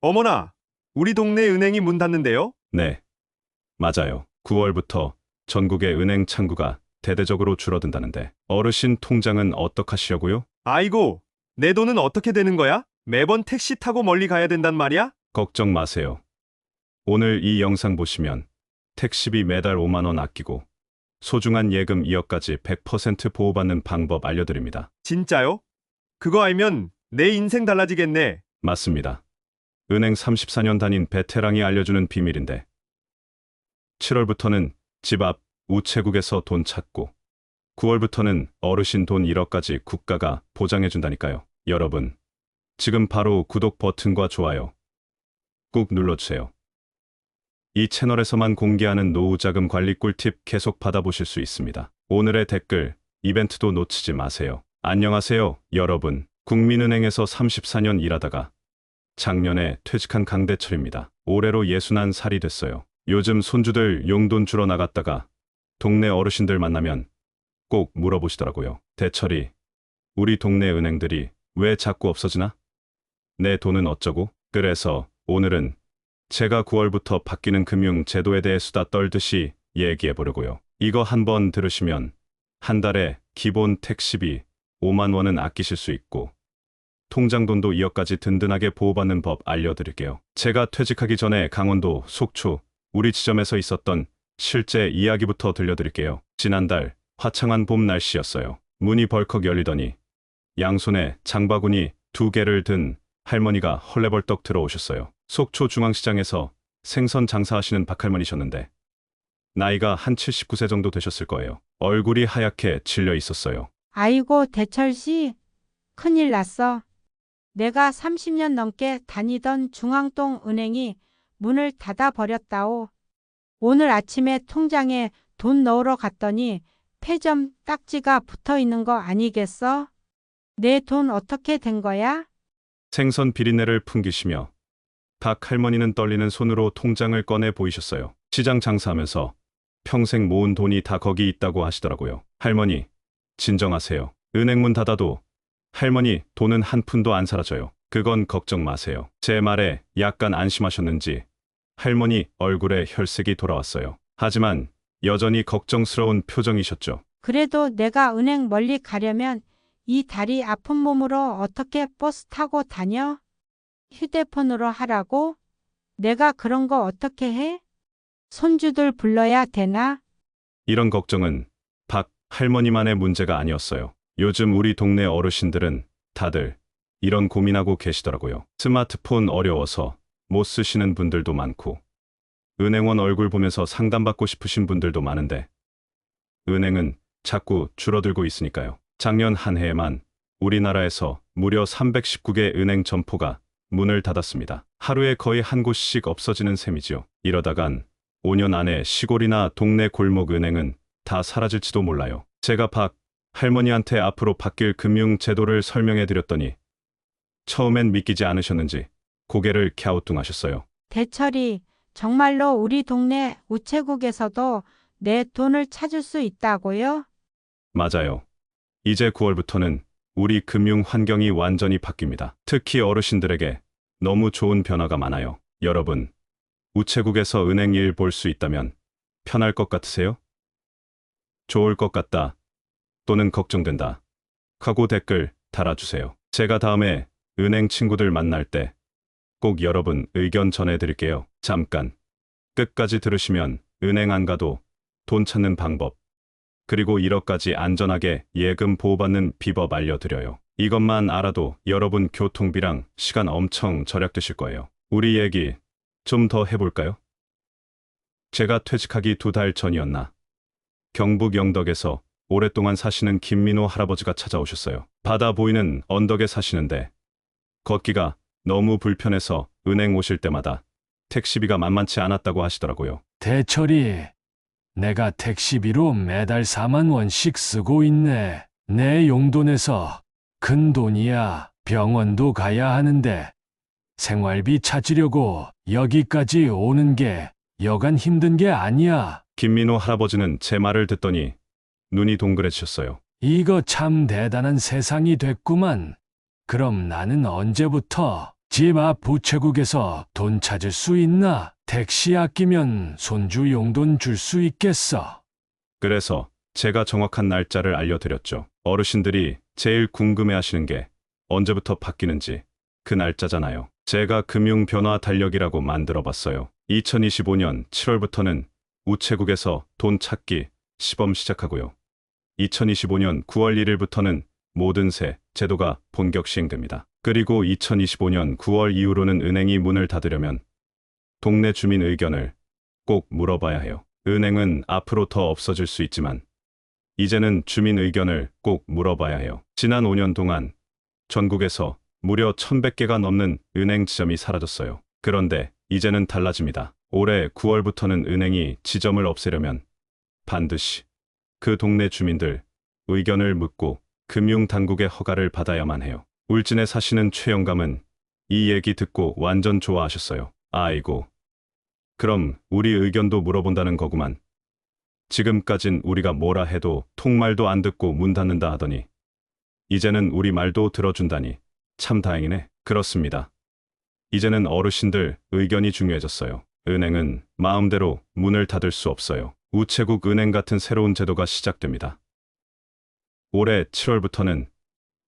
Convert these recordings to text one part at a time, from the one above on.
어머나, 우리 동네 은행이 문 닫는데요? 네, 맞아요. 9월부터 전국의 은행 창구가 대대적으로 줄어든다는데 어르신 통장은 어떡하시려고요? 아이고, 내 돈은 어떻게 되는 거야? 매번 택시 타고 멀리 가야 된단 말이야? 걱정 마세요. 오늘 이 영상 보시면 택시비 매달 5만 원 아끼고 소중한 예금 2억까지 100% 보호받는 방법 알려드립니다. 진짜요? 그거 알면 내 인생 달라지겠네. 맞습니다. 은행 34년 다닌 베테랑이 알려주는 비밀인데 7월부터는 집 앞 우체국에서 돈 찾고 9월부터는 어르신 돈 1억까지 국가가 보장해준다니까요. 여러분, 지금 바로 구독 버튼과 좋아요 꾹 눌러주세요. 이 채널에서만 공개하는 노후자금 관리 꿀팁 계속 받아보실 수 있습니다. 오늘의 댓글, 이벤트도 놓치지 마세요. 안녕하세요, 여러분. 국민은행에서 34년 일하다가 작년에 퇴직한 강대철입니다. 올해로 61살이 됐어요. 요즘 손주들 용돈 주러 나갔다가 동네 어르신들 만나면 꼭 물어보시더라고요. 대철이, 우리 동네 은행들이 왜 자꾸 없어지나? 내 돈은 어쩌고? 그래서 오늘은 제가 9월부터 바뀌는 금융 제도에 대해 수다 떨듯이 얘기해 보려고요. 이거 한번 들으시면 한 달에 기본 택시비 5만 원은 아끼실 수 있고 통장 돈도 2억까지 든든하게 보호받는 법 알려드릴게요. 제가 퇴직하기 전에 강원도 속초 우리 지점에서 있었던 실제 이야기부터 들려드릴게요. 지난달 화창한 봄 날씨였어요. 문이 벌컥 열리더니 양손에 장바구니 2개를 든 할머니가 헐레벌떡 들어오셨어요. 속초 중앙시장에서 생선 장사하시는 박할머니셨는데 나이가 한 79세 정도 되셨을 거예요. 얼굴이 하얗게 질려 있었어요. 아이고, 대철 씨, 큰일 났어. 내가 30년 넘게 다니던 중앙동 은행이 문을 닫아 버렸다오. 오늘 아침에 통장에 돈 넣으러 갔더니 폐점 딱지가 붙어 있는 거 아니겠어? 내 돈 어떻게 된 거야? 생선 비린내를 풍기시며 박 할머니는 떨리는 손으로 통장을 꺼내 보이셨어요. 시장 장사하면서 평생 모은 돈이 다 거기 있다고 하시더라고요. 할머니, 진정하세요. 은행 문 닫아도 할머니 돈은 한 푼도 안 사라져요. 그건 걱정 마세요. 제 말에 약간 안심하셨는지 할머니 얼굴에 혈색이 돌아왔어요. 하지만 여전히 걱정스러운 표정이셨죠. 그래도 내가 은행 멀리 가려면 이 다리 아픈 몸으로 어떻게 버스 타고 다녀? 휴대폰으로 하라고? 내가 그런 거 어떻게 해? 손주들 불러야 되나? 이런 걱정은 박 할머니만의 문제가 아니었어요. 요즘 우리 동네 어르신들은 다들 이런 고민하고 계시더라고요. 스마트폰 어려워서 못 쓰시는 분들도 많고 은행원 얼굴 보면서 상담받고 싶으신 분들도 많은데 은행은 자꾸 줄어들고 있으니까요. 작년 한 해에만 우리나라에서 무려 319개 은행 점포가 문을 닫았습니다. 하루에 거의 한 곳씩 없어지는 셈이지요. 이러다간 5년 안에 시골이나 동네 골목 은행은 다 사라질지도 몰라요. 제가 박 할머니한테 앞으로 바뀔 금융 제도를 설명해 드렸더니 처음엔 믿기지 않으셨는지 고개를 갸우뚱하셨어요. 대철이, 정말로 우리 동네 우체국에서도 내 돈을 찾을 수 있다고요? 맞아요. 이제 9월부터는 우리 금융 환경이 완전히 바뀝니다. 특히 어르신들에게 너무 좋은 변화가 많아요. 여러분, 우체국에서 은행 일 볼 수 있다면 편할 것 같으세요? 좋을 것 같다. 또는 걱정된다. 하고 댓글 달아주세요. 제가 다음에 은행 친구들 만날 때 꼭 여러분 의견 전해드릴게요. 잠깐 끝까지 들으시면 은행 안 가도 돈 찾는 방법 그리고 1억까지 안전하게 예금 보호받는 비법 알려드려요. 이것만 알아도 여러분 교통비랑 시간 엄청 절약되실 거예요. 우리 얘기 좀 더 해볼까요? 제가 퇴직하기 2달 전이었나 경북 영덕에서 오랫동안 사시는 김민호 할아버지가 찾아오셨어요. 바다 보이는 언덕에 사시는데 걷기가 너무 불편해서 은행 오실 때마다 택시비가 만만치 않았다고 하시더라고요. 대철이, 내가 택시비로 매달 4만 원씩 쓰고 있네. 내 용돈에서 큰 돈이야. 병원도 가야 하는데 생활비 찾으려고 여기까지 오는 게 여간 힘든 게 아니야. 김민호 할아버지는 제 말을 듣더니 눈이 동그래지셨어요. 이거 참 대단한 세상이 됐구만. 그럼 나는 언제부터 집 앞 우체국에서 돈 찾을 수 있나? 택시 아끼면 손주 용돈 줄 수 있겠어. 그래서 제가 정확한 날짜를 알려드렸죠. 어르신들이 제일 궁금해하시는 게 언제부터 바뀌는지 그 날짜잖아요. 제가 금융 변화 달력이라고 만들어 봤어요. 2025년 7월부터는 우체국에서 돈 찾기 시범 시작하고요. 2025년 9월 1일부터는 모든 세 제도가 본격 시행됩니다. 그리고 2025년 9월 이후로는 은행이 문을 닫으려면 동네 주민 의견을 꼭 물어봐야 해요. 은행은 앞으로 더 없어질 수 있지만 이제는 주민 의견을 꼭 물어봐야 해요. 지난 5년 동안 전국에서 무려 1100개가 넘는 은행 지점이 사라졌어요. 그런데 이제는 달라집니다. 올해 9월부터는 은행이 지점을 없애려면 반드시 그 동네 주민들 의견을 묻고 금융당국의 허가를 받아야만 해요. 울진에 사시는 최영감은 이 얘기 듣고 완전 좋아하셨어요. 아이고, 그럼 우리 의견도 물어본다는 거구만. 지금까진 우리가 뭐라 해도 통말도 안 듣고 문 닫는다 하더니 이제는 우리 말도 들어준다니 참 다행이네. 그렇습니다. 이제는 어르신들 의견이 중요해졌어요. 은행은 마음대로 문을 닫을 수 없어요. 우체국 은행 같은 새로운 제도가 시작됩니다. 올해 7월부터는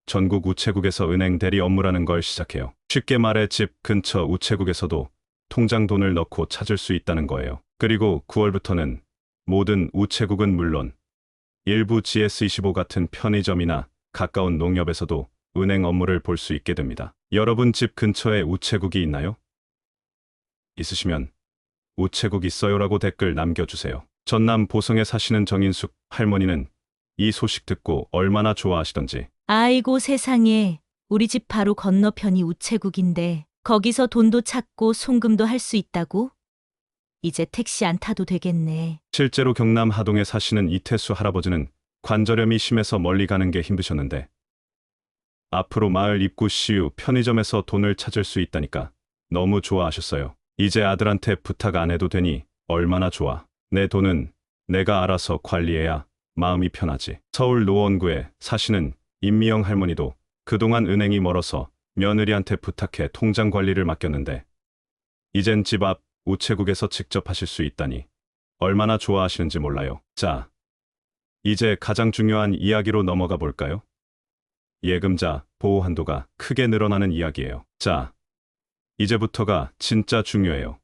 전국 우체국에서 은행 대리 업무라는 걸 시작해요. 쉽게 말해 집 근처 우체국에서도 통장 돈을 넣고 찾을 수 있다는 거예요. 그리고 9월부터는 모든 우체국은 물론 일부 GS25 같은 편의점이나 가까운 농협에서도 은행 업무를 볼 수 있게 됩니다. 여러분 집 근처에 우체국이 있나요? 있으시면 우체국 있어요라고 댓글 남겨주세요. 전남 보성에 사시는 정인숙 할머니는 이 소식 듣고 얼마나 좋아하시던지. 아이고 세상에, 우리 집 바로 건너편이 우체국인데 거기서 돈도 찾고 송금도 할 수 있다고? 이제 택시 안 타도 되겠네. 실제로 경남 하동에 사시는 이태수 할아버지는 관절염이 심해서 멀리 가는 게 힘드셨는데 앞으로 마을 입구 시유 편의점에서 돈을 찾을 수 있다니까 너무 좋아하셨어요. 이제 아들한테 부탁 안 해도 되니 얼마나 좋아. 내 돈은 내가 알아서 관리해야 마음이 편하지. 서울 노원구에 사시는 임미영 할머니도 그동안 은행이 멀어서 며느리한테 부탁해 통장 관리를 맡겼는데 이젠 집 앞 우체국에서 직접 하실 수 있다니 얼마나 좋아하시는지 몰라요. 자, 이제 가장 중요한 이야기로 넘어가 볼까요? 예금자 보호 한도가 크게 늘어나는 이야기예요. 자, 이제부터가 진짜 중요해요.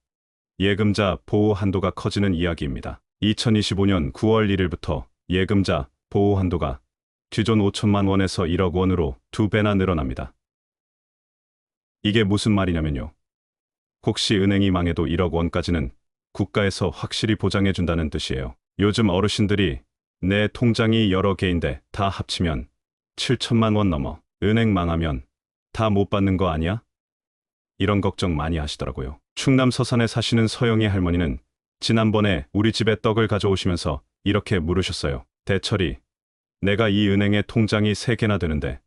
예금자 보호 한도가 커지는 이야기입니다. 2025년 9월 1일부터 예금자 보호 한도가 기존 5천만 원에서 1억 원으로 2배나 늘어납니다. 이게 무슨 말이냐면요. 혹시 은행이 망해도 1억 원까지는 국가에서 확실히 보장해준다는 뜻이에요. 요즘 어르신들이 내 통장이 여러 개인데 다 합치면 7천만 원 넘어. 은행 망하면 다 못 받는 거 아니야? 이런 걱정 많이 하시더라고요. 충남 서산에 사시는 서영희 할머니는 지난번에 우리 집에 떡을 가져오시면서 이렇게 물으셨어요. 대철이, 내가 이 은행에 통장이 3개나 되는데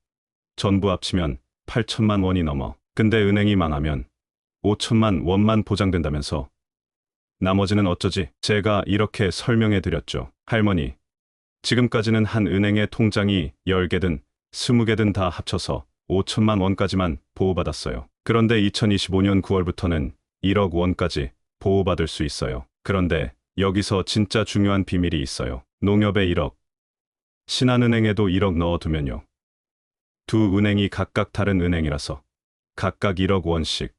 전부 합치면 8천만 원이 넘어. 근데 은행이 망하면 5천만 원만 보장된다면서 나머지는 어쩌지? 제가 이렇게 설명해 드렸죠. 할머니, 지금까지는 한 은행의 통장이 10개든 20개든 다 합쳐서 5천만 원까지만 보호받았어요. 그런데 2025년 9월부터는 1억 원까지 보호받을 수 있어요. 그런데 여기서 진짜 중요한 비밀이 있어요. 농협에 1억, 신한은행에도 1억 넣어두면요. 두 은행이 각각 다른 은행이라서 각각 1억 원씩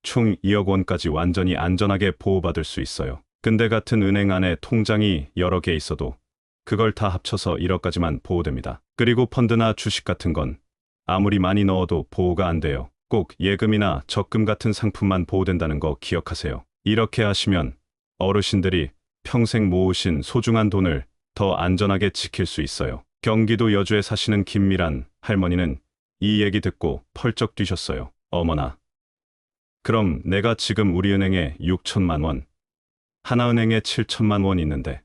총 2억 원까지 완전히 안전하게 보호받을 수 있어요. 근데 같은 은행 안에 통장이 여러 개 있어도 그걸 다 합쳐서 1억까지만 보호됩니다. 그리고 펀드나 주식 같은 건 아무리 많이 넣어도 보호가 안 돼요. 꼭 예금이나 적금 같은 상품만 보호된다는 거 기억하세요. 이렇게 하시면 어르신들이 평생 모으신 소중한 돈을 더 안전하게 지킬 수 있어요. 경기도 여주에 사시는 김미란 할머니는 이 얘기 듣고 펄쩍 뛰셨어요. 어머나. 그럼 내가 지금 우리 은행에 6천만 원, 하나은행에 7천만 원 있는데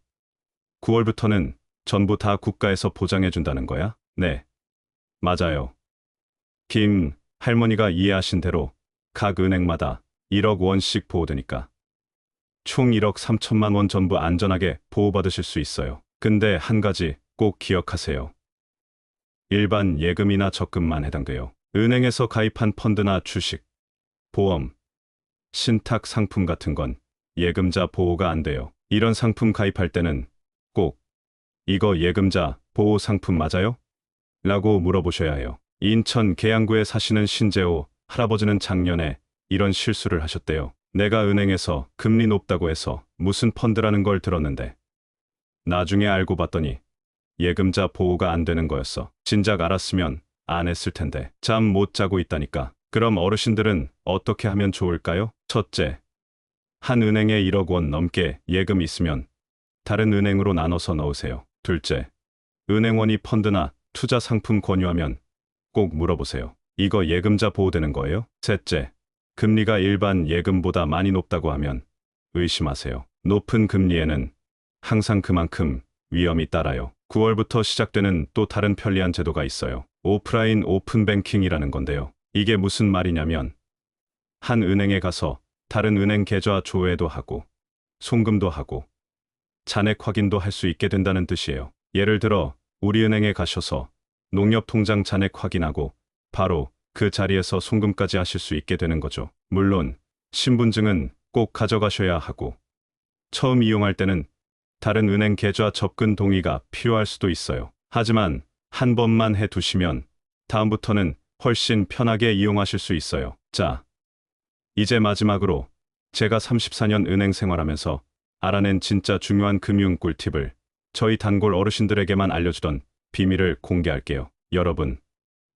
9월부터는 전부 다 국가에서 보장해준다는 거야? 네, 맞아요. 김 할머니가 이해하신 대로 각 은행마다 1억 원씩 보호되니까 총 1억 3천만 원 전부 안전하게 보호받으실 수 있어요. 근데 한 가지 꼭 기억하세요. 일반 예금이나 적금만 해당돼요. 은행에서 가입한 펀드나 주식, 보험, 신탁 상품 같은 건 예금자 보호가 안 돼요. 이런 상품 가입할 때는 꼭 이거 예금자 보호 상품 맞아요? 라고 물어보셔야 해요. 인천 계양구에 사시는 신재호 할아버지는 작년에 이런 실수를 하셨대요. 내가 은행에서 금리 높다고 해서 무슨 펀드라는 걸 들었는데 나중에 알고 봤더니 예금자 보호가 안 되는 거였어. 진작 알았으면 안 했을 텐데. 잠 못 자고 있다니까. 그럼 어르신들은 어떻게 하면 좋을까요? 첫째, 한 은행에 1억 원 넘게 예금 있으면 다른 은행으로 나눠서 넣으세요. 둘째, 은행원이 펀드나 투자 상품 권유하면 꼭 물어보세요. 이거 예금자 보호되는 거예요? 셋째, 금리가 일반 예금보다 많이 높다고 하면 의심하세요. 높은 금리에는 항상 그만큼 위험이 따라요. 9월부터 시작되는 또 다른 편리한 제도가 있어요. 오프라인 오픈뱅킹이라는 건데요. 이게 무슨 말이냐면 한 은행에 가서 다른 은행 계좌 조회도 하고 송금도 하고 잔액 확인도 할 수 있게 된다는 뜻이에요. 예를 들어 우리은행에 가셔서 농협통장 잔액 확인하고 바로 그 자리에서 송금까지 하실 수 있게 되는 거죠. 물론 신분증은 꼭 가져가셔야 하고 처음 이용할 때는 다른 은행 계좌 접근 동의가 필요할 수도 있어요. 하지만 한 번만 해두시면 다음부터는 훨씬 편하게 이용하실 수 있어요. 자, 이제 마지막으로 제가 34년 은행 생활하면서 알아낸 진짜 중요한 금융 꿀팁을 저희 단골 어르신들에게만 알려주던 비밀을 공개할게요. 여러분,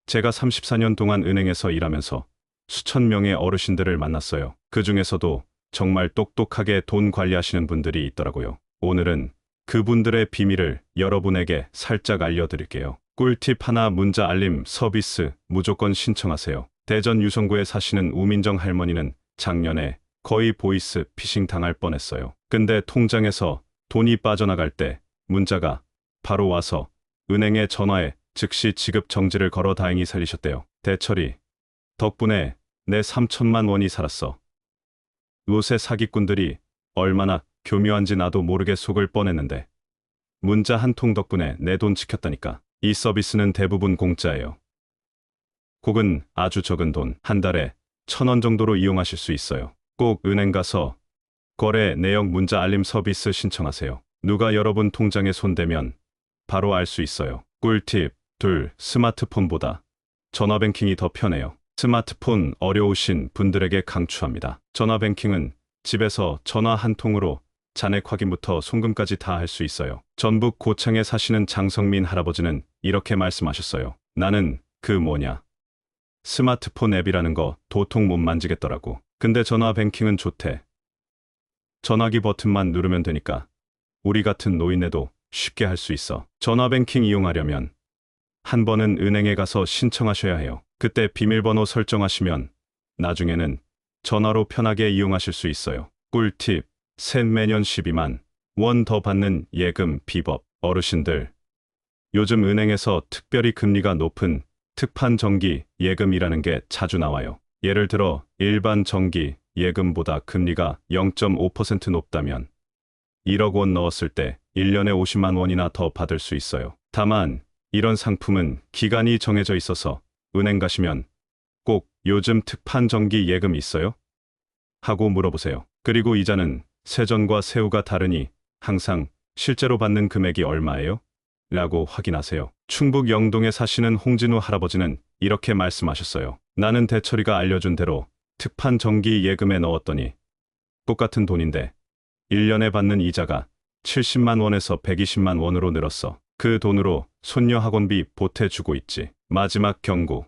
제가 34년 동안 은행에서 일하면서 수천 명의 어르신들을 만났어요. 그 중에서도 정말 똑똑하게 돈 관리하시는 분들이 있더라고요. 오늘은 그분들의 비밀을 여러분에게 살짝 알려드릴게요. 꿀팁 하나 문자 알림 서비스 무조건 신청하세요. 대전 유성구에 사시는 우민정 할머니는 작년에 거의 보이스 피싱 당할 뻔했어요. 근데 통장에서 돈이 빠져나갈 때 문자가 바로 와서 은행에 전화해 즉시 지급 정지를 걸어 다행히 살리셨대요. 대철이, 덕분에 내 3천만 원이 살았어. 요새 사기꾼들이 얼마나 교묘한지 나도 모르게 속을 뻔했는데 문자 한 통 덕분에 내 돈 지켰다니까. 이 서비스는 대부분 공짜예요. 혹은 아주 적은 돈, 한 달에 1,000원 정도로 이용하실 수 있어요. 꼭 은행 가서 거래 내역 문자 알림 서비스 신청하세요. 누가 여러분 통장에 손대면 바로 알 수 있어요. 꿀팁 둘, 스마트폰보다 전화뱅킹이 더 편해요. 스마트폰 어려우신 분들에게 강추합니다. 전화뱅킹은 집에서 전화 한 통으로 잔액 확인부터 송금까지 다 할 수 있어요. 전북 고창에 사시는 장성민 할아버지는 이렇게 말씀하셨어요. 나는 그 뭐냐, 스마트폰 앱이라는 거 도통 못 만지겠더라고. 근데 전화뱅킹은 좋대. 전화기 버튼만 누르면 되니까 우리 같은 노인네도 쉽게 할 수 있어. 전화뱅킹 이용하려면 한 번은 은행에 가서 신청하셔야 해요. 그때 비밀번호 설정하시면 나중에는 전화로 편하게 이용하실 수 있어요. 꿀팁 셋, 매년 12만 원 더 받는 예금 비법. 어르신들, 요즘 은행에서 특별히 금리가 높은 특판 정기 예금이라는 게 자주 나와요. 예를 들어 일반 정기 예금보다 금리가 0.5% 높다면 1억 원 넣었을 때 1년에 50만 원이나 더 받을 수 있어요. 다만 이런 상품은 기간이 정해져 있어서 은행 가시면 꼭 요즘 특판 정기 예금 있어요? 하고 물어보세요. 그리고 이자는 세전과 세후가 다르니 항상 실제로 받는 금액이 얼마예요? 라고 확인하세요. 충북 영동에 사시는 홍진우 할아버지는 이렇게 말씀하셨어요. 나는 대철이가 알려준 대로 특판 정기 예금에 넣었더니 똑같은 돈인데 1년에 받는 이자가 70만 원에서 120만 원으로 늘었어. 그 돈으로 손녀 학원비 보태주고 있지. 마지막 경고.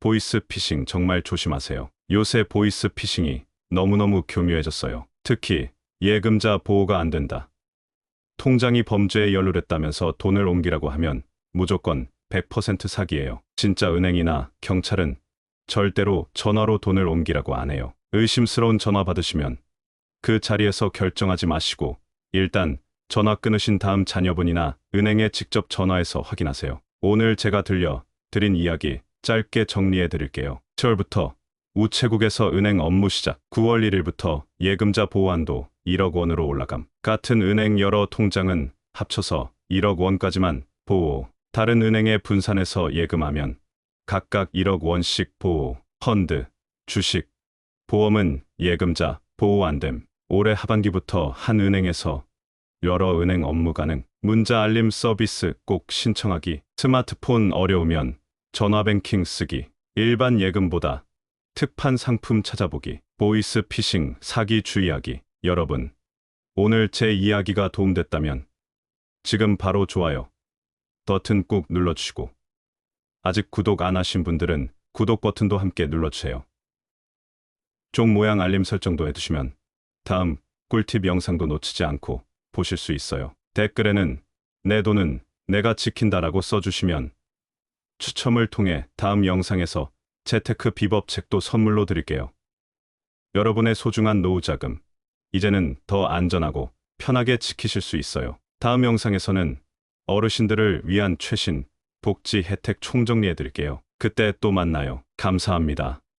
보이스 피싱 정말 조심하세요. 요새 보이스 피싱이 너무너무 교묘해졌어요. 특히 예금자 보호가 안 된다, 통장이 범죄에 연루됐다면서 돈을 옮기라고 하면 무조건 100% 사기예요. 진짜 은행이나 경찰은 절대로 전화로 돈을 옮기라고 안 해요. 의심스러운 전화 받으시면 그 자리에서 결정하지 마시고 일단 전화 끊으신 다음 자녀분이나 은행에 직접 전화해서 확인하세요. 오늘 제가 들려드린 이야기 짧게 정리해 드릴게요. 7월부터 우체국에서 은행 업무 시작. 9월 1일부터 예금자 보호한도 1억 원으로 올라감. 같은 은행 여러 통장은 합쳐서 1억 원까지만 보호. 다른 은행에 분산해서 예금하면 각각 1억 원씩 보호. 펀드, 주식, 보험은 예금자 보호 안 됨. 올해 하반기부터 한 은행에서 여러 은행 업무 가능. 문자 알림 서비스 꼭 신청하기. 스마트폰 어려우면 전화 뱅킹 쓰기. 일반 예금보다 특판 상품 찾아보기. 보이스 피싱 사기 주의하기. 여러분, 오늘 제 이야기가 도움됐다면 지금 바로 좋아요 버튼 꾹 눌러주시고, 아직 구독 안 하신 분들은 구독 버튼도 함께 눌러주세요. 종 모양 알림 설정도 해두시면 다음 꿀팁 영상도 놓치지 않고 보실 수 있어요. 댓글에는 내 돈은 내가 지킨다라고 써주시면 추첨을 통해 다음 영상에서 재테크 비법 책도 선물로 드릴게요. 여러분의 소중한 노후 자금, 이제는 더 안전하고 편하게 지키실 수 있어요. 다음 영상에서는 어르신들을 위한 최신 복지 혜택 총정리해 드릴게요. 그때 또 만나요. 감사합니다.